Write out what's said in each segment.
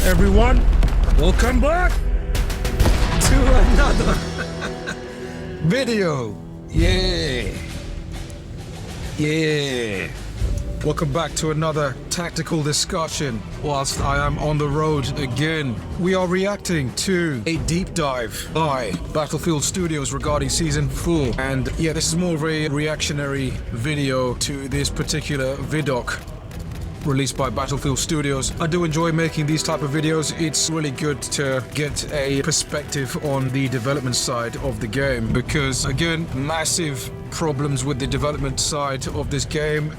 everyone, welcome back to another video. Yeah. Welcome back to another tactical discussion whilst I am on the road again. We are reacting to a deep dive by Battlefield Studios regarding Season 4. And yeah, this is more of a reactionary video to this particular vidoc released by Battlefield Studios. I do enjoy making these type of videos. It's really good to get a perspective on the development side of the game because, again, massive problems with the development side of this game.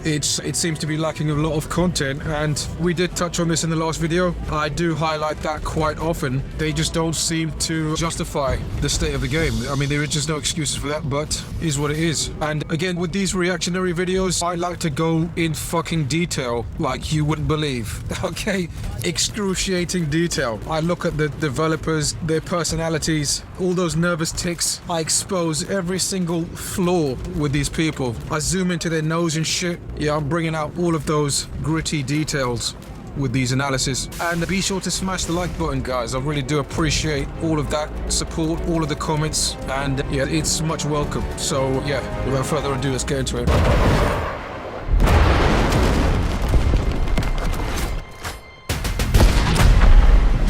It seems to be lacking a lot of content, and we did touch on this in the last video. I do highlight that quite often. They just don't seem to justify the state of the game. I mean, there is just no excuses for that, but is what it is. And again, with these reactionary videos, I like to go in fucking detail like you wouldn't believe. Okay? Excruciating detail. I look at the developers, their personalities, all those nervous tics. I expose every single flaw with these people. I zoom into their nose and shit. Yeah, I'm bringing out all of those gritty details with these analysis. And be sure to smash the like button, guys. I really do appreciate all of that support, all of the comments, and yeah, it's much welcome. So yeah, without further ado, let's get into it.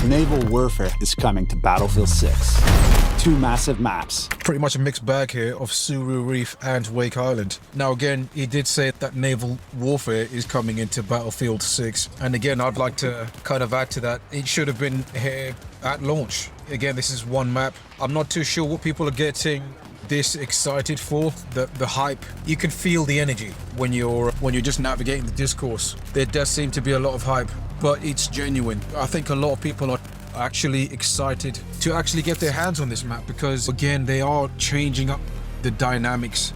Naval warfare is coming to Battlefield 6. Two massive maps. Pretty much a mixed bag here of Tsuru Reef and Wake Island. Now again, he did say that naval warfare is coming into Battlefield 6. And again, I'd like to kind of add to that. It should have been here at launch. Again, this is one map. I'm not too sure what people are getting this excited for. The hype. You can feel the energy when you're just navigating the discourse. There does seem to be a lot of hype, but it's genuine. I think a lot of people are actually excited to actually get their hands on this map because, again, they are changing up the dynamics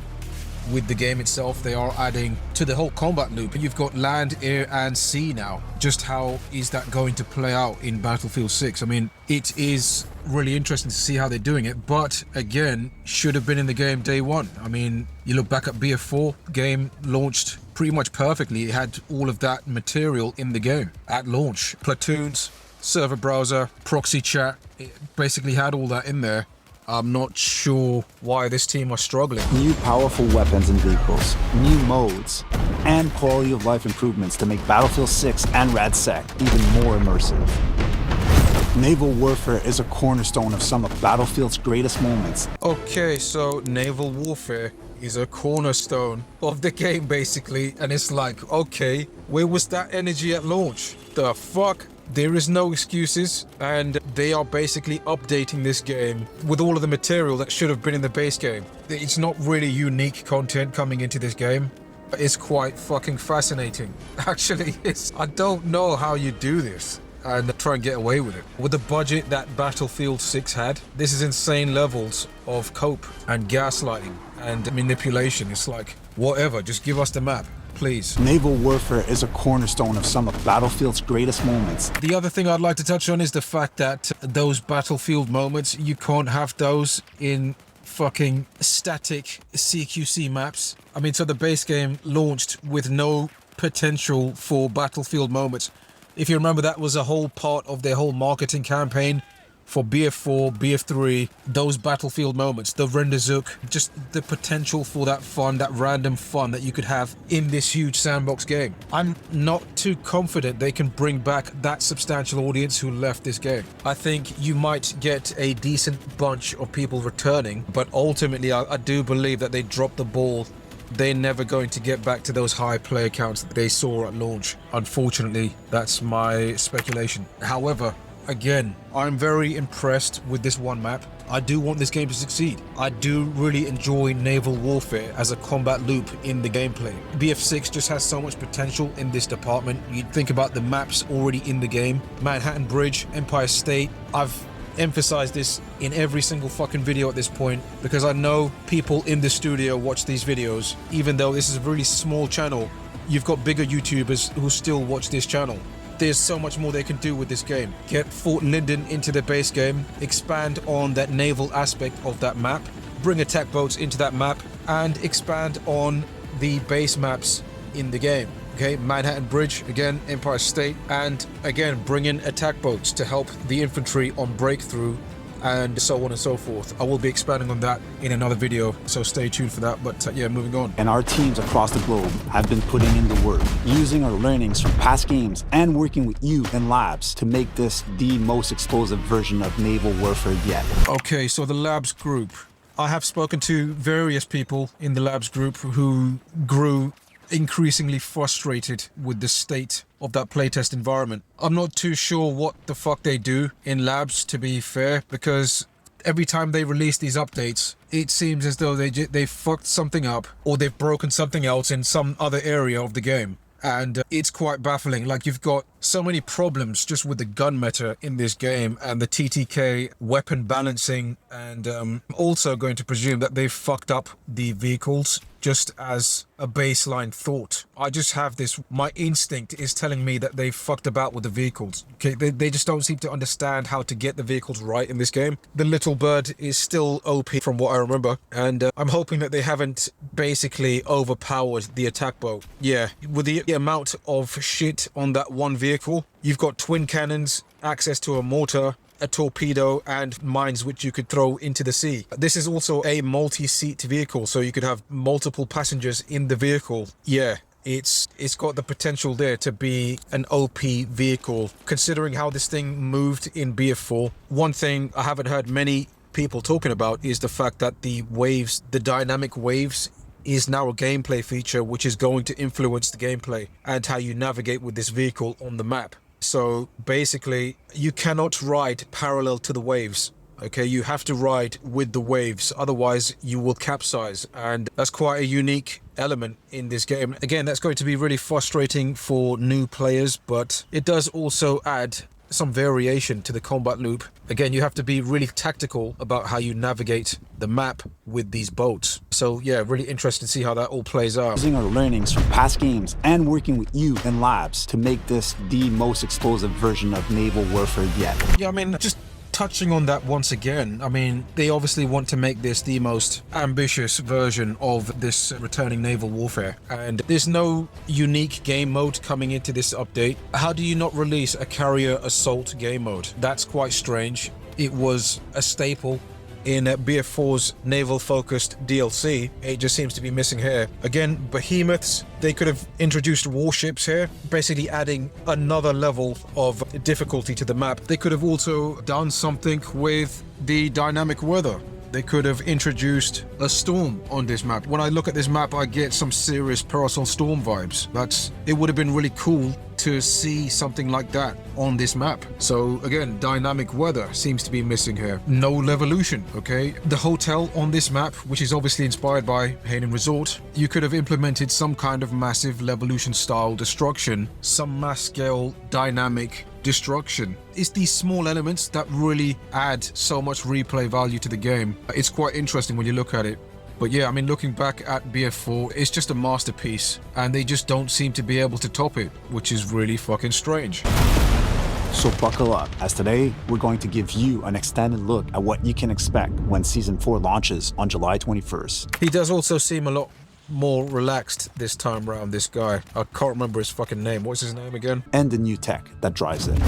with the game itself. They are adding to the whole combat loop. You've got land, air and sea now. Just how is that going to play out in Battlefield 6? I mean, it is really interesting to see how they're doing it, but again, should have been in the game day one. I mean, you look back at BF4, game launched pretty much perfectly. It had all of that material in the game at launch. Platoons, server browser, proxy chat, it basically had all that in there. I'm not sure why this team are struggling. New powerful weapons and vehicles, new modes, and quality of life improvements to make Battlefield 6 and RadSec even more immersive. Naval warfare is a cornerstone of some of Battlefield's greatest moments. Okay, so naval warfare is a cornerstone of the game basically, and it's like, okay, where was that energy at launch? The fuck? There is no excuses, and they are basically updating this game with all of the material that should have been in the base game. It's not really unique content coming into this game. It's quite fucking fascinating. Actually, I don't know how you do this and try and get away with it. With the budget that Battlefield 6 had, this is insane levels of cope and gaslighting and manipulation. It's like, whatever, just give us the map. Please. Naval warfare is a cornerstone of some of Battlefield's greatest moments. The other thing I'd like to touch on is the fact that those Battlefield moments, you can't have those in fucking static CQC maps. I mean, so the base game launched with no potential for Battlefield moments. If you remember, that was a whole part of their whole marketing campaign for BF4, BF3, those Battlefield moments, the render zook, just the potential for that fun, that random fun that you could have in this huge sandbox game. I'm not too confident they can bring back that substantial audience who left this game. I think you might get a decent bunch of people returning, but ultimately I do believe that they dropped the ball. They're never going to get back to those high player counts that they saw at launch. Unfortunately, that's my speculation. However, again, I'm very impressed with this one map. I do want this game to succeed. I do really enjoy naval warfare as a combat loop in the gameplay. BF6 just has so much potential in this department. You think about the maps already in the game. Manhattan Bridge, Empire State. I've emphasized this in every single fucking video at this point because I know people in the studio watch these videos. Even though this is a really small channel, you've got bigger YouTubers who still watch this channel. There's so much more they can do with this game. Get Fort Linden into the base game, expand on that naval aspect of that map, bring attack boats into that map, and expand on the base maps in the game. Okay, Manhattan Bridge, again, Empire State, and again, bring in attack boats to help the infantry on breakthrough, and so on and so forth. I will be expanding on that in another video, so stay tuned for that. But yeah, moving on. And our teams across the globe have been putting in the work, using our learnings from past games and working with you in labs to make this the most explosive version of naval warfare yet. Okay, so the labs group. I have spoken to various people in the labs group who grew increasingly frustrated with the state of that playtest environment. I'm not too sure what the fuck they do in labs, to be fair, because every time they release these updates, it seems as though they fucked something up or they've broken something else in some other area of the game. And it's quite baffling. Like, you've got so many problems just with the gun meta in this game and the TTK weapon balancing, and also going to presume that they've fucked up the vehicles just as a baseline thought. I just have this, my instinct is telling me that they've fucked about with the vehicles. Okay, they just don't seem to understand how to get the vehicles right in this game. The little bird is still OP from what I remember, and I'm hoping that they haven't basically overpowered the attack boat. Yeah, with the amount of shit on that one vehicle, you've got twin cannons, access to a mortar, a torpedo, and mines which you could throw into the sea. This is also a multi-seat vehicle, so you could have multiple passengers in the vehicle. Yeah, it's got the potential there to be an OP vehicle, considering how this thing moved in BF4. One thing I haven't heard many people talking about is the fact that the waves, the dynamic waves, is now a gameplay feature which is going to influence the gameplay and how you navigate with this vehicle on the map. So basically, you cannot ride parallel to the waves. Okay, you have to ride with the waves, otherwise you will capsize, and that's quite a unique element in this game. Again, that's going to be really frustrating for new players, but it does also add some variation to the combat loop. Again, you have to be really tactical about how you navigate the map with these boats. So yeah, really interested to see how that all plays out. Using our learnings from past games and working with you in labs to make this the most explosive version of naval warfare yet. Yeah, I mean, just touching on that once again, I mean, they obviously want to make this the most ambitious version of this returning naval warfare, and there's no unique game mode coming into this update. How do you not release a carrier assault game mode? That's quite strange. It was a staple in BF4's naval-focused DLC. It just seems to be missing here. Again, behemoths, they could have introduced warships here, basically adding another level of difficulty to the map. They could have also done something with the dynamic weather. They could have introduced a storm on this map. When I look at this map, I get some serious Parasol Storm vibes. It would have been really cool to see something like that on this map. So again, dynamic weather seems to be missing here. No Levolution, okay? The hotel on this map, which is obviously inspired by Hanen Resort, you could have implemented some kind of massive Levolution style destruction, some mass scale dynamic destruction. It's these small elements that really add so much replay value to the game. It's quite interesting when you look at it. But yeah, I mean, looking back at BF4, it's just a masterpiece, and they just don't seem to be able to top it, which is really fucking strange. So buckle up, as today we're going to give you an extended look at what you can expect when Season 4 launches on July 21st. He does also seem a lot more relaxed this time around, this guy. I can't remember his fucking name. What's his name again? And the new tech that drives it.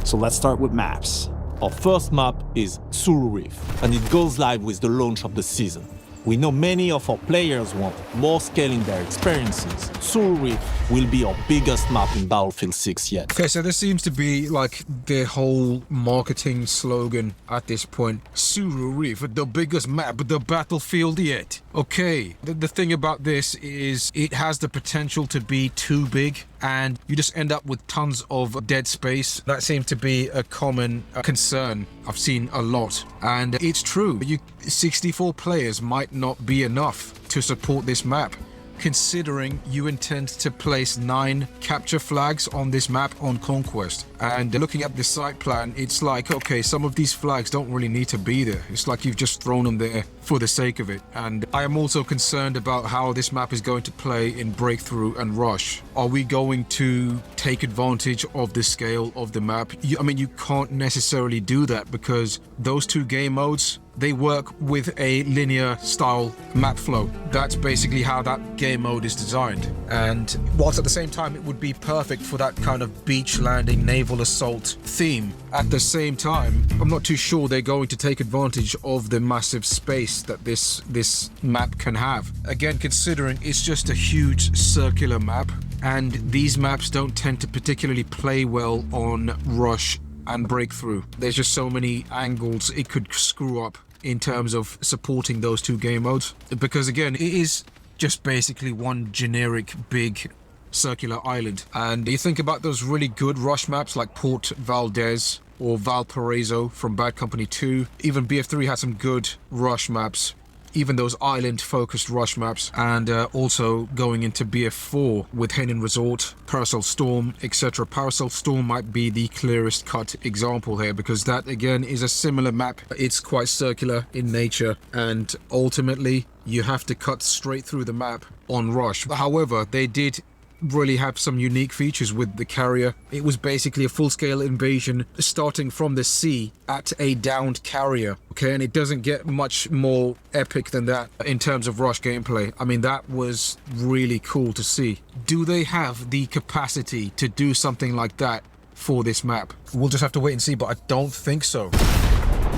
So let's start with maps. Our first map is Tsuru Reef, and it goes live with the launch of the season. We know many of our players want more scale in their experiences. Tsuru Reef will be our biggest map in Battlefield 6 yet. Okay, so this seems to be like their whole marketing slogan at this point. Tsuru Reef, the biggest map of the battlefield yet. Okay, the thing about this is it has the potential to be too big, and you just end up with tons of dead space. That seems to be a common concern I've seen a lot, and it's true. 64 players might not be enough to support this map, considering you intend to place 9 capture flags on this map on Conquest. And looking at the site plan, it's like, okay, some of these flags don't really need to be there. It's like you've just thrown them there for the sake of it. And I am also concerned about how this map is going to play in Breakthrough and Rush. Are we going to take advantage of the scale of the map? I mean, you can't necessarily do that because those two game modes, they work with a linear style map flow. That's basically how that game mode is designed. And whilst at the same time it would be perfect for that kind of beach landing naval assault theme, at the same time I'm not too sure they're going to take advantage of the massive space that this map can have. Again, considering it's just a huge circular map, and these maps don't tend to particularly play well on Rush and Breakthrough. There's just so many angles it could screw up in terms of supporting those two game modes, because again, it is just basically one generic big circular island. And you think about those really good Rush maps like Port Valdez or Valparaiso from Bad Company 2. Even BF3 had some good Rush maps, even those island focused Rush maps. And also going into BF4 with Henin Resort, Parasol Storm, etc. Parasol Storm might be the clearest cut example here, because that again is a similar map. It's quite circular in nature, and ultimately you have to cut straight through the map on Rush. However, they did really have some unique features with the carrier. It was basically a full-scale invasion starting from the sea at a downed carrier, okay, and it doesn't get much more epic than that in terms of Rush gameplay. I mean, that was really cool to see. Do they have the capacity to do something like that for this map? We'll just have to wait and see, but I don't think so.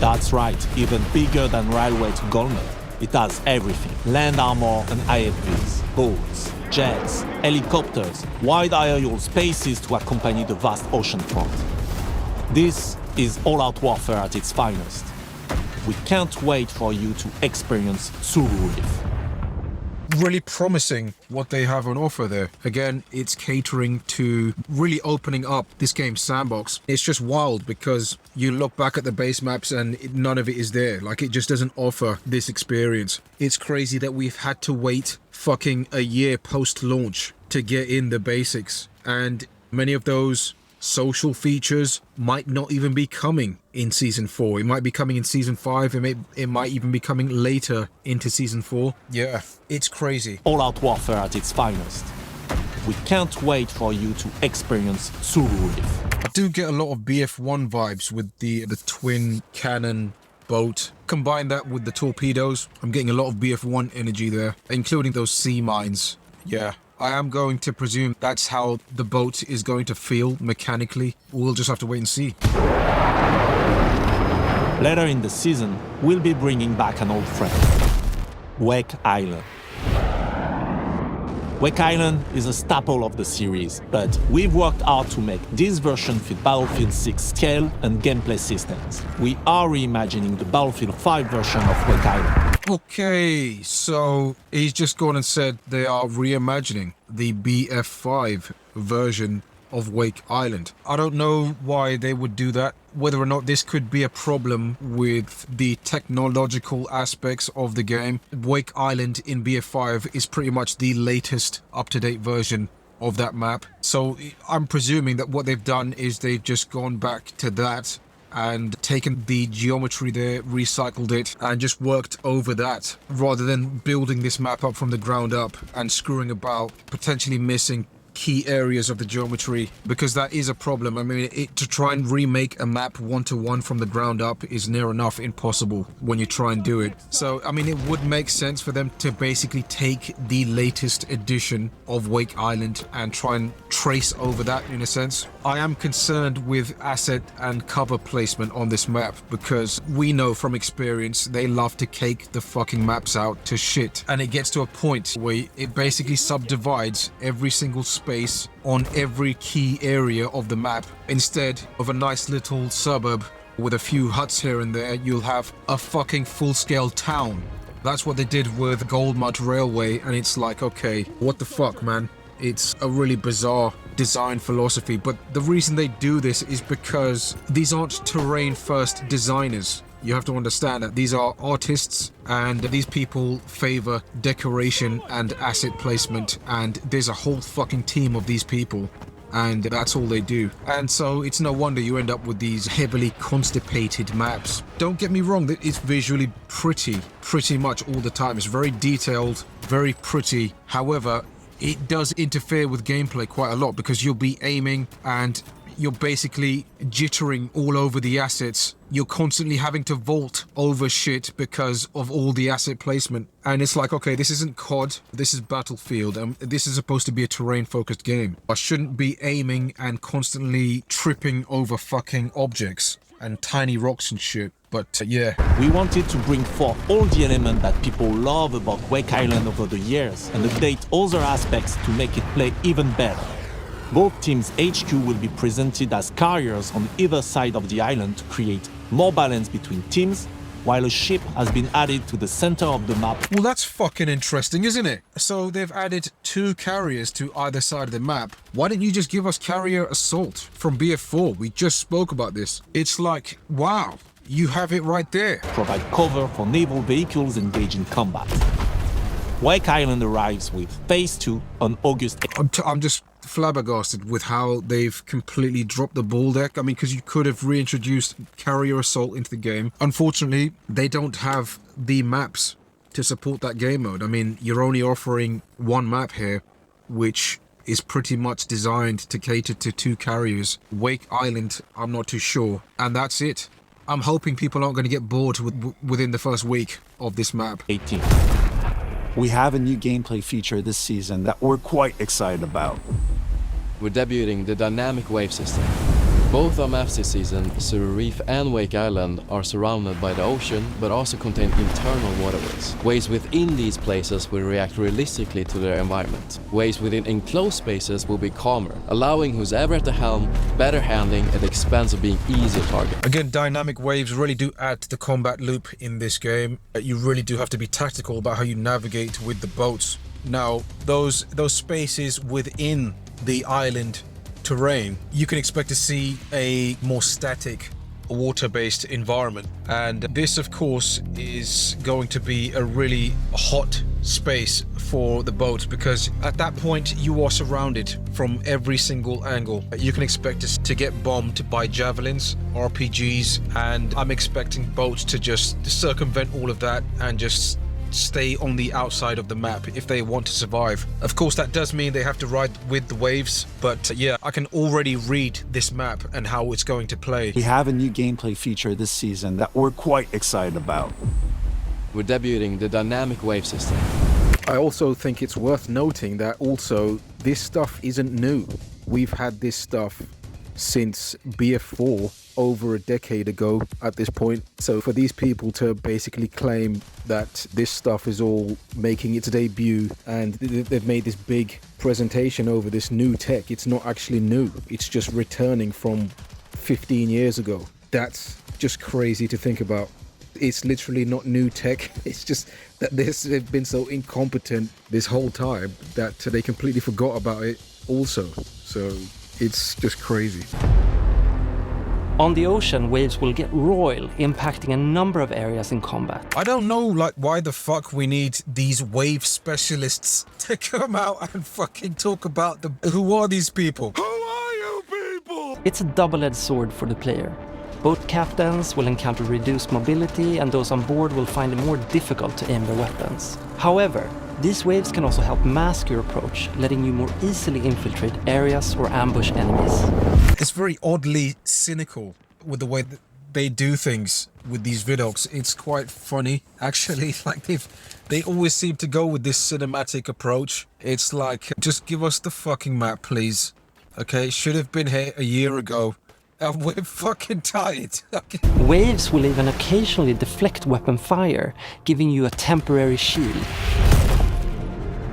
That's right, even bigger than Railway to Goldman. It has everything: land armor and IFVs, boats, jets, helicopters, wide aerial spaces to accompany the vast ocean front. This is all-out warfare at its finest. We can't wait for you to experience Tsuru Reef. Really promising what they have on offer there. Again, it's catering to really opening up this game's sandbox. It's just wild because you look back at the base maps and none of it is there. Like, it just doesn't offer this experience. It's crazy that we've had to wait fucking a year post-launch to get in the basics, and many of those social features might not even be coming in Season 4. It might be coming in Season 5. It might even be coming later into Season 4. Yeah, it's crazy. All-out warfare at its finest. We can't wait for you to experience Tsuru Reef. I do get a lot of BF1 vibes with the twin cannon boat. Combine that with the torpedoes, I'm getting a lot of BF1 energy there, including those sea mines. Yeah. I am going to presume that's how the boat is going to feel mechanically. We'll just have to wait and see. Later in the season, we'll be bringing back an old friend, Wake Island. Wake Island is a staple of the series, but we've worked hard to make this version fit Battlefield 6 scale and gameplay systems. We are reimagining the Battlefield 5 version of Wake Island. Okay, so he's just gone and said they are reimagining the BF5 version of Wake Island. I don't know why they would do that, whether or not this could be a problem with the technological aspects of the game. Wake Island in BF5 is pretty much the latest up-to-date version of that map. So I'm presuming that what they've done is they've just gone back to that and taken the geometry there, recycled it, and just worked over that, rather than building this map up from the ground up and screwing about, potentially missing key areas of the geometry, because that is a problem. I mean, to try and remake a map one-to-one from the ground up is near enough impossible when you try and do it. So, I mean, it would make sense for them to basically take the latest edition of Wake Island and try and trace over that in a sense. I am concerned with asset and cover placement on this map, because we know from experience they love to cake the fucking maps out to shit, and it gets to a point where it basically subdivides every single space on every key area of the map. Instead of a nice little suburb with a few huts here and there, you'll have a fucking full-scale town. That's what they did with Goldmud Railway, and it's like, okay, what the fuck, man? It's a really bizarre design philosophy, but the reason they do this is because these aren't terrain-first designers. You have to understand that these are artists, and these people favor decoration and asset placement, and there's a whole fucking team of these people. and that's all they do. And so it's no wonder you end up with these heavily constipated maps. Don't get me wrong, that it's visually pretty much all the time. It's very detailed, very pretty. However, it does interfere with gameplay quite a lot because you'll be aiming and you're basically jittering all over the assets. You're constantly having to vault over shit because of all the asset placement. And it's like, okay, this isn't COD, this is Battlefield, and this is supposed to be a terrain-focused game. I shouldn't be aiming and constantly tripping over fucking objects and tiny rocks and shit. But yeah. We wanted to bring forth all the elements that people love about Wake Island over the years and update other aspects to make it play even better. Both teams' HQ will be presented as carriers on either side of the island to create more balance between teams, while a ship has been added to the center of the map. Well, that's fucking interesting, isn't it? So they've added 2 carriers to either side of the map. Why didn't you just give us carrier assault from BF4? We just spoke about this. It's like, wow, you have it right there. Provide cover for naval vehicles engaged in combat. Wake Island arrives with Phase 2 on August 8th. I'm just flabbergasted with how they've completely dropped the ball deck. I mean, because you could have reintroduced carrier assault into the game. Unfortunately, they don't have the maps to support that game mode. I mean, you're only offering 1 map here, which is pretty much designed to cater to 2 carriers. Wake Island, I'm not too sure. And that's it. I'm hoping people aren't going to get bored within the first week of this map. 18. We have a new gameplay feature this season that we're quite excited about. We're debuting the dynamic wave system. Both our maps this season, Tsuru Reef and Wake Island, are surrounded by the ocean, but also contain internal waterways. Waves within these places will react realistically to their environment. Waves within enclosed spaces will be calmer, allowing who's ever at the helm better handling at the expense of being easier target. Again, dynamic waves really do add to the combat loop in this game. You really do have to be tactical about how you navigate with the boats. Now, those spaces within the island terrain, you can expect to see a more static water-based environment, and this of course is going to be a really hot space for the boats because at that point you are surrounded from every single angle. You can expect us to get bombed by javelins, RPGs, and I'm expecting boats to just circumvent all of that and just stay on the outside of the map if they want to survive. Of course, that does mean they have to ride with the waves, but yeah, I can already read this map and how it's going to play. We have a new gameplay feature this season that we're quite excited about. We're debuting the dynamic wave system. I also think it's worth noting that also this stuff isn't new. We've had this stuff since BF4 over a decade ago at this point. So for these people to basically claim that this stuff is all making its debut and they've made this big presentation over this new tech, it's not actually new. It's just returning from 15 years ago. That's just crazy to think about. It's literally not new tech. It's just that they've been so incompetent this whole time that they completely forgot about it also. So it's just crazy. On the ocean, waves will get royal, impacting a number of areas in combat. I don't know, like, why the fuck we need these wave specialists to come out and fucking talk about them. Who are these people? Who are you people? It's a double-edged sword for the player. Both captains will encounter reduced mobility, and those on board will find it more difficult to aim their weapons. However, these waves can also help mask your approach, letting you more easily infiltrate areas or ambush enemies. It's very oddly cynical with the way that they do things with these vidocs. It's quite funny, actually. Like they always seem to go with this cinematic approach. It's like, just give us the fucking map, please. Okay, should have been here a year ago. And we're fucking tired. Waves will even occasionally deflect weapon fire, giving you a temporary shield.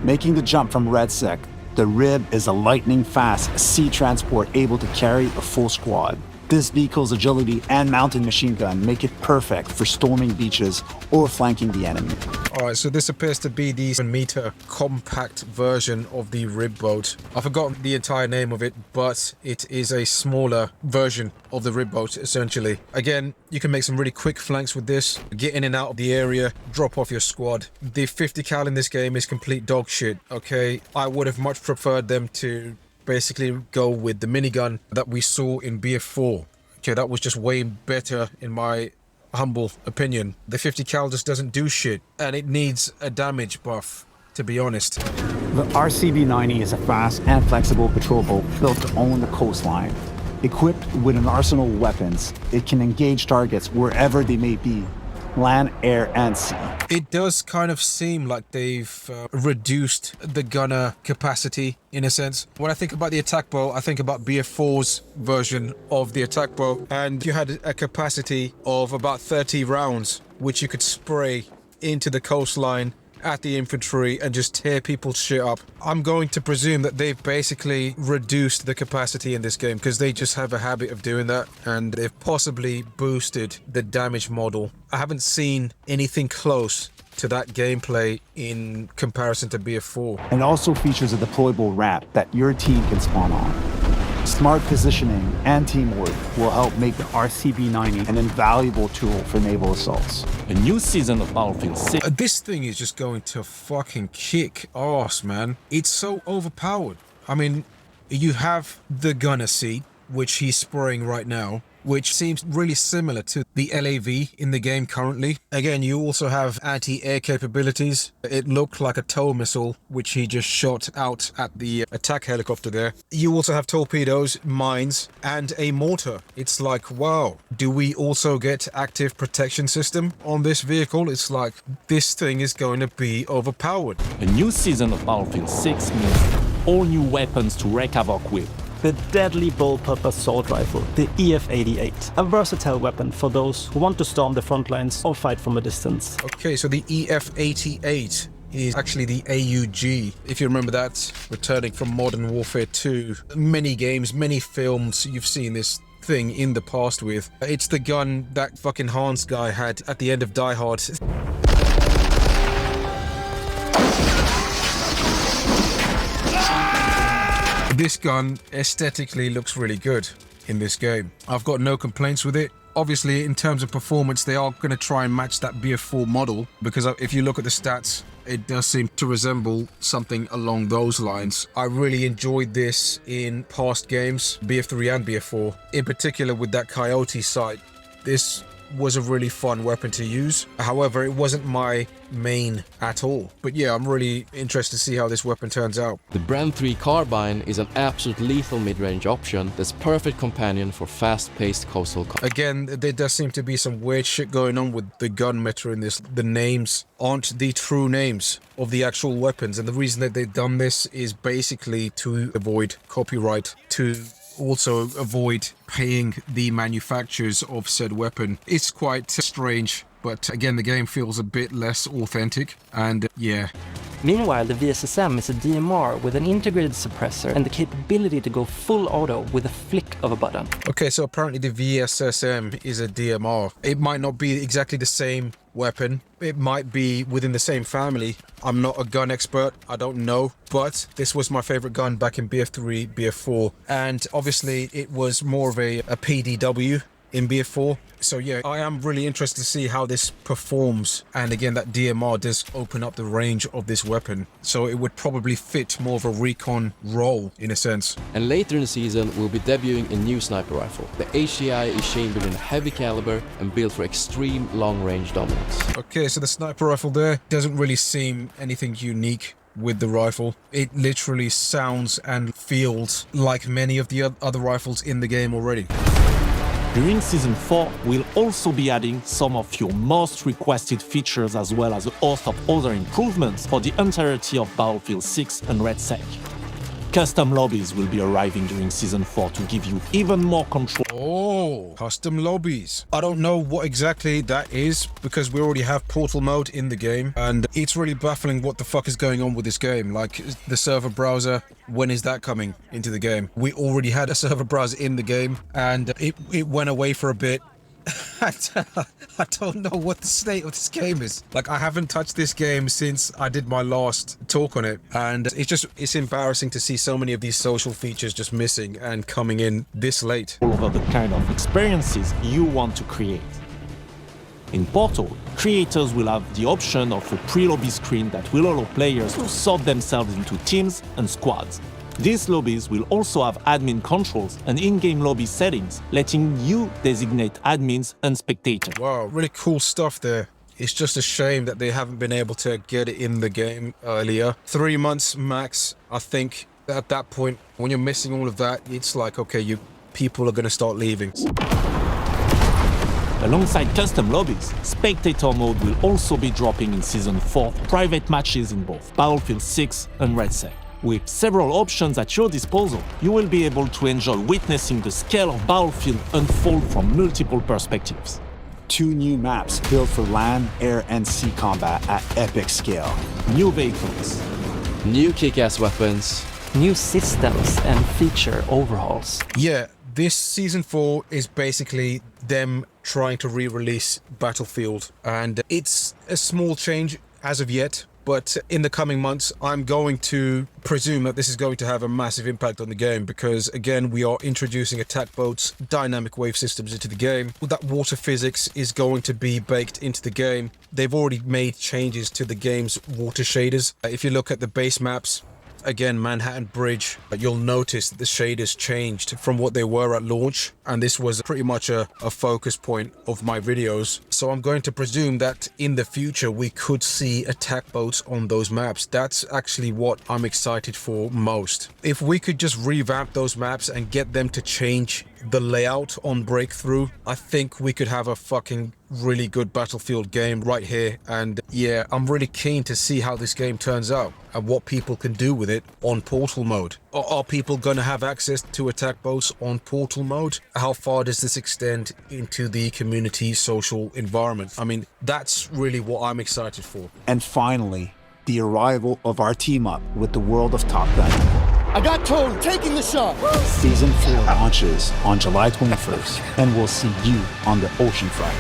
Making the jump from RedSec, the Rib is a lightning-fast sea transport able to carry a full squad. This vehicle's agility and mounted machine gun make it perfect for storming beaches or flanking the enemy. Alright, so this appears to be the 7-meter compact version of the Rib boat. I've forgotten the entire name of it, but it is a smaller version of the Rib boat, essentially. Again, you can make some really quick flanks with this, get in and out of the area, drop off your squad. The 50 cal in this game is complete dog shit, okay? I would have much preferred them to basically go with the minigun that we saw in BF4. Okay, that was just way better in my humble opinion. The 50 cal just doesn't do shit, and it needs a damage buff, to be honest. The RCB-90 is a fast and flexible patrol boat built to own the coastline. Equipped with an arsenal of weapons, it can engage targets wherever they may be, land, air, and sea. It does kind of seem like they've reduced the gunner capacity in a sense. When I think about the attack bow, I think about BF4's version of the attack bow, and you had a capacity of about 30 rounds, which you could spray into the coastline at the infantry and just tear people's shit up. I'm going to presume that they've basically reduced the capacity in this game because they just have a habit of doing that, and they've possibly boosted the damage model. I haven't seen anything close to that gameplay in comparison to BF4. And also features a deployable ramp that your team can spawn on. Smart positioning and teamwork will help make the RCB-90 an invaluable tool for naval assaults. A new season of Battlefield 6 This thing is just going to fucking kick ass, man. It's so overpowered. I mean, you have the gunner seat, which he's spraying right now, which seems really similar to the LAV in the game currently. Again, you also have anti-air capabilities. It looked like a tow missile, which he just shot out at the attack helicopter there. You also have torpedoes, mines, and a mortar. It's like, wow. Do we also get active protection system on this vehicle? It's like, this thing is going to be overpowered. A new season of Battlefield 6 means all new weapons to wreak havoc with. The deadly bullpup assault rifle, the EF-88, a versatile weapon for those who want to storm the front lines or fight from a distance. Okay, so the EF-88 is actually the AUG, if you remember that, returning from Modern Warfare 2. Many games, many films, you've seen this thing in the past with. It's the gun that fucking Hans guy had at the end of Die Hard. This gun aesthetically looks really good in this game. I've got no complaints with it. Obviously, in terms of performance, they are going to try and match that BF4 model, because if you look at the stats, it does seem to resemble something along those lines. I really enjoyed this in past games, BF3 and BF4, in particular with that Coyote sight. This was a really fun weapon to use. However, it wasn't my main at all. But yeah, I'm really interested to see how this weapon turns out. The Bren 3 Carbine is an absolute lethal mid-range option that's perfect companion for fast-paced coastal combat. Again, there does seem to be some weird shit going on with the gun meta in this. The names aren't the true names of the actual weapons, and the reason that they've done this is basically to avoid copyright, to also avoid paying the manufacturers of said weapon. It's quite strange, but again, the game feels a bit less authentic, and yeah. Meanwhile, the VSSM is a DMR with an integrated suppressor and the capability to go full auto with a flick of a button. Okay, so apparently the VSSM is a DMR. It might not be exactly the same weapon. It might be within the same family. I'm not a gun expert, I don't know, but this was my favorite gun back in BF3, BF4, and obviously it was more of a PDW in BF4. So yeah, I am really interested to see how this performs, and again, that DMR does open up the range of this weapon, so it would probably fit more of a recon role in a sense. And later in the season, we'll be debuting a new sniper rifle. The HCI is chambered in heavy caliber and built for extreme long-range dominance. Okay, so the sniper rifle there doesn't really seem anything unique with the rifle. It literally sounds and feels like many of the other rifles in the game already. During Season 4, we'll also be adding some of your most requested features as well as a host of other improvements for the entirety of Battlefield 6 and RedSec. Custom lobbies will be arriving during Season 4 to give you even more control. Oh, custom lobbies. I don't know what exactly that is, because we already have portal mode in the game, and it's really baffling what the fuck is going on with this game. Like, the server browser, when is that coming into the game? We already had a server browser in the game, and it went away for a bit. I don't know what the state of this game is. Like, I haven't touched this game since I did my last talk on it, and it's embarrassing to see so many of these social features just missing and coming in this late. All over the kind of experiences you want to create. In Portal, creators will have the option of a pre-lobby screen that will allow players to sort themselves into teams and squads. These lobbies will also have admin controls and in-game lobby settings, letting you designate admins and spectators. Wow, really cool stuff there. It's just a shame that they haven't been able to get it in the game earlier. 3 months max, I think. At that point, when you're missing all of that, it's like, okay, people are going to start leaving. Alongside custom lobbies, Spectator mode will also be dropping in Season 4, private matches in both Battlefield 6 and RedSec. With several options at your disposal, you will be able to enjoy witnessing the scale of Battlefield unfold from multiple perspectives. 2 new maps built for land, air, and sea combat at epic scale. New vehicles, New kick-ass weapons, New systems and feature overhauls. Yeah, this Season 4 is basically them trying to re-release Battlefield. And it's a small change as of yet. But in the coming months, I'm going to presume that this is going to have a massive impact on the game because, again, we are introducing attack boats, dynamic wave systems into the game. That water physics is going to be baked into the game. They've already made changes to the game's water shaders. If you look at the base maps, again, Manhattan Bridge, you'll notice that the shaders changed from what they were at launch, and this was pretty much a focus point of my videos. So I'm going to presume that in the future we could see attack boats on those maps. That's actually what I'm excited for most. If we could just revamp those maps and get them to change the layout on Breakthrough, I think we could have a fucking really good Battlefield game right here. And yeah, I'm really keen to see how this game turns out and what people can do with it on Portal mode. Are people going to have access to attack boats on Portal mode? How far does this extend into the community social environment? I mean, that's really what I'm excited for. And finally, the arrival of our team up with the world of Top Gun. I got Tone taking the shot. Season 4 launches on July 21st, and we'll see you on the ocean front.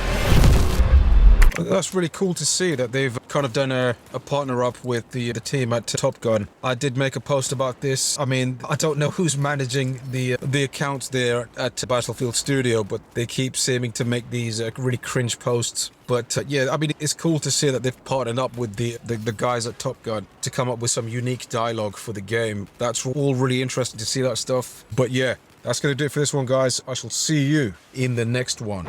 That's really cool to see that they've kind of done a partner up with the team at Top Gun. I did make a post about this. I mean, I don't know who's managing the accounts there at Battlefield Studio, but they keep seeming to make these really cringe posts. But yeah, I mean, it's cool to see that they've partnered up with the guys at Top Gun to come up with some unique dialogue for the game. That's all really interesting to see that stuff. But yeah, that's going to do it for this one, guys. I shall see you in the next one.